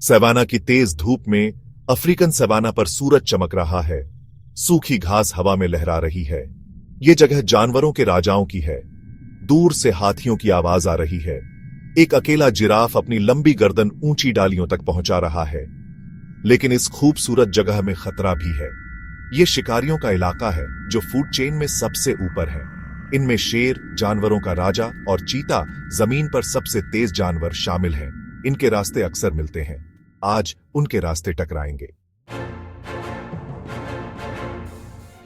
Savanna की तेज धूप में अफ्रीकन सवाना पर सूरज चमक रहा है। सूखी घास हवा में लहरा रही है। ये जगह जानवरों के राजाओं की है। दूर से हाथियों की आवाज आ रही है। एक अकेला जिराफ अपनी लंबी गर्दन ऊंची डालियों तक पहुंचा रहा है। लेकिन इस खूबसूरत जगह में खतरा भी है। ये शिकारियों का इलाका है जो फूड चेन में सबसे ऊपर है। इनमें शेर, जानवरों का राजा और चीता, जमीन पर सबसे तेज जानवर शामिल हैं। इनके रास्ते अक्सर मिलते हैं। आज उनके रास्ते टकराएंगे।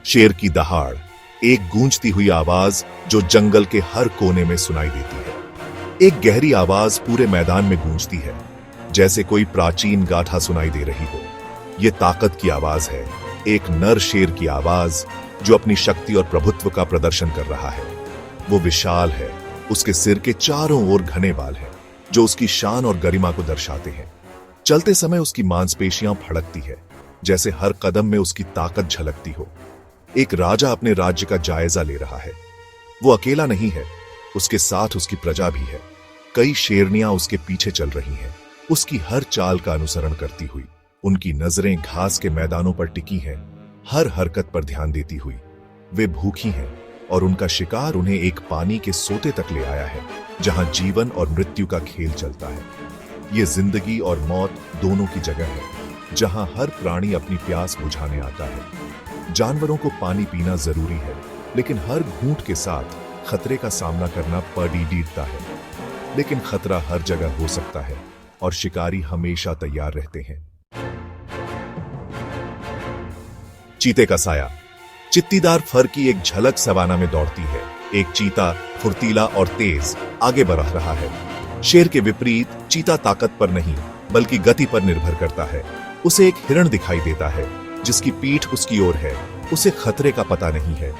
शेर की दहाड़, एक गूंजती हुई आवाज जो जंगल के हर कोने में सुनाई देती है। एक गहरी आवाज पूरे मैदान में गूंजती है, जैसे कोई प्राचीन गाथा सुनाई दे रही हो। यह ताकत की आवाज है, एक नर शेर की आवाज जो अपनी शक्ति और प्रभुत्व का प्रदर्शन कर रहा है। वो विशाल है, उसके सिर के चारों ओर घने बाल हैं जो उसकी शान और गरिमा को दर्शाते हैं। चलते समय उसकी मांसपेशियां फड़कती है, जैसे हर कदम में उसकी ताकत झलकती हो। एक राजा अपने राज्य का जायजा ले रहा है। वो अकेला नहीं है, उसके साथ उसकी प्रजा भी है। कई शेरनियां उसके पीछे चल रही हैं, उसकी हर चाल का अनुसरण करती हुई। उनकी नजरें घास के मैदानों पर टिकी हैं, हर हरकत पर ध्यान देती हुई। वे भूखी हैं और उनका शिकार उन्हें एक पानी के सोते तक ले आया है, जहां जीवन और मृत्यु का खेल चलता है। ये जिंदगी और मौत दोनों की जगह है, जहां हर प्राणी अपनी प्यास बुझाने आता है। जानवरों को पानी पीना जरूरी है, लेकिन हर घूंट के साथ खतरे का सामना करना पड़ता है। लेकिन खतरा हर जगह हो सकता है और शिकारी हमेशा तैयार रहते हैं। चीते का साया, चित्तीदार फर की एक झलक सवाना में दौड़ती है। एक चीता फुर्तीला और तेज आगे बढ़ रहा है। शेर के विपरीत चीता ताकत पर नहीं, बल्कि गति पर निर्भर करता है। उसे एक हिरण दिखाई देता है जिसकी पीठ उसकी ओर है। उसे खतरे का पता नहीं है।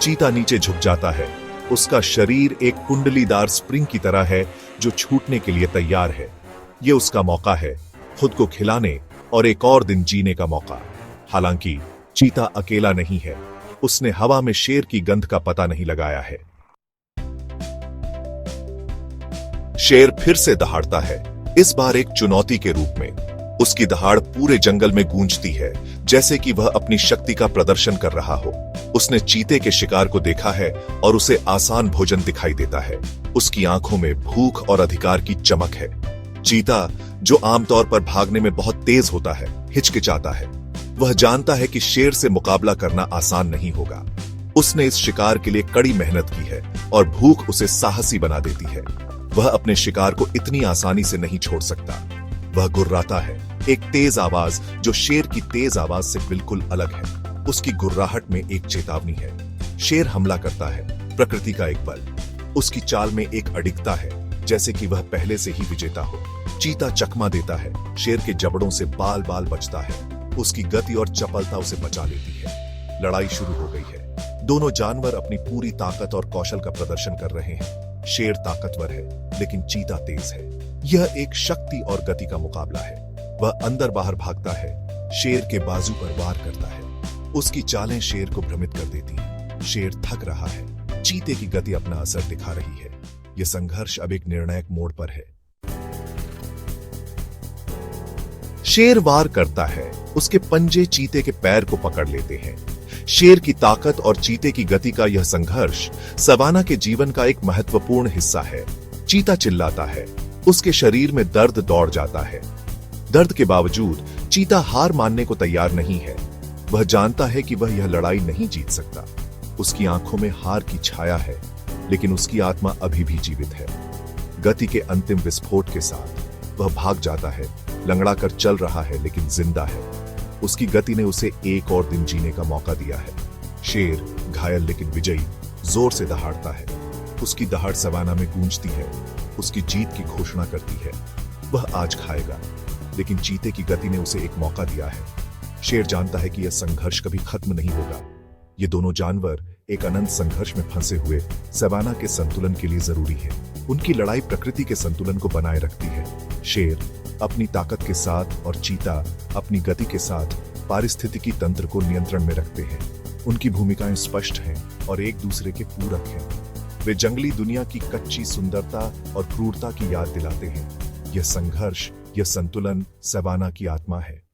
चीता नीचे झुक जाता है। उसका शरीर एक कुंडलीदार स्प्रिंग की तरह है जो छूटने के लिए तैयार है। यह उसका मौका है, खुद को खिलाने और एक और दिन जीने का मौका। हालांकि चीता अकेला नहीं है। उसने हवा में शेर की गंध का पता नहीं लगाया है। शेर फिर से दहाड़ता है, इस बार एक चुनौती के रूप में। उसकी दहाड़ पूरे जंगल में गूंजती है, जैसे कि वह अपनी शक्ति का प्रदर्शन कर रहा हो। उसने चीते के शिकार को देखा है और उसे आसान भोजन दिखाई देता है। उसकी आंखों में भूख और अधिकार की चमक है। चीता, जो आमतौर पर भागने में बहुत तेज होता है, हिचकिचाता है। वह जानता है कि शेर से मुकाबला करना आसान नहीं होगा। उसने इस शिकार के लिए कड़ी मेहनत की है और भूख उसे साहसी बना देती है। वह अपने शिकार को इतनी आसानी से नहीं छोड़ सकता। वह गुर्राता है, एक तेज आवाज जो शेर की तेज आवाज से बिल्कुल अलग है। उसकी गुर्राहट में एक चेतावनी है। शेर हमला करता है, प्रकृति का एक बल। उसकी चाल में एक अडिगता है, जैसे कि वह पहले से ही विजेता हो। चीता चकमा देता है, शेर के जबड़ों से बाल बाल बचता है। उसकी गति और चपलता उसे बचा लेती है। लड़ाई शुरू हो गई है। दोनों जानवर अपनी पूरी ताकत और कौशल का प्रदर्शन कर रहे हैं। शेर ताकतवर है, लेकिन चीता तेज है। यह एक शक्ति और गति का मुकाबला है। वह अंदर बाहर भागता है, शेर के बाजू पर वार करता है। उसकी चालें शेर को भ्रमित कर देती हैं। शेर थक रहा है, चीते की गति अपना असर दिखा रही है। यह संघर्ष अब एक निर्णायक मोड़ पर है। शेर वार करता है, उसके पंजे चीते के पैर को पकड़ लेते हैं। शेर की ताकत और चीते की गति का यह संघर्ष सवाना के जीवन का एक महत्वपूर्ण हिस्सा है। चीता चिल्लाता है, उसके शरीर में दर्द दौड़ जाता है। दर्द के बावजूद चीता हार मानने को तैयार नहीं है। वह जानता है कि वह यह लड़ाई नहीं जीत सकता। उसकी आंखों में हार की छाया है, लेकिन उसकी आत्मा अभी भी जीवित है। गति के अंतिम विस्फोट के साथ वह भाग जाता है। लंगड़ा कर चल रहा है, लेकिन जिंदा है। उसकी गति ने उसे एक और दिन जीने का मौका दिया है। शेर, घायल लेकिन विजयी, जोर से दहाड़ता है। उसकी दहाड़ सवाना में गूंजती है, उसकी जीत की घोषणा करती है। वह आज खाएगा, लेकिन चीते की गति ने उसे एक मौका दिया है। शेर जानता है कि यह संघर्ष कभी खत्म नहीं होगा। ये दोनों जानवर एक अनंत संघर्ष में फंसे हुए सवाना के संतुलन के लिए जरूरी है। उनकी लड़ाई प्रकृति के संतुलन को बनाए रखती है। शेर अपनी ताकत के साथ और चीता अपनी गति के साथ पारिस्थितिकी तंत्र को नियंत्रण में रखते हैं। उनकी भूमिकाएं स्पष्ट हैं और एक दूसरे के पूरक हैं। वे जंगली दुनिया की कच्ची सुंदरता और क्रूरता की याद दिलाते हैं। यह संघर्ष, यह संतुलन सवाना की आत्मा है।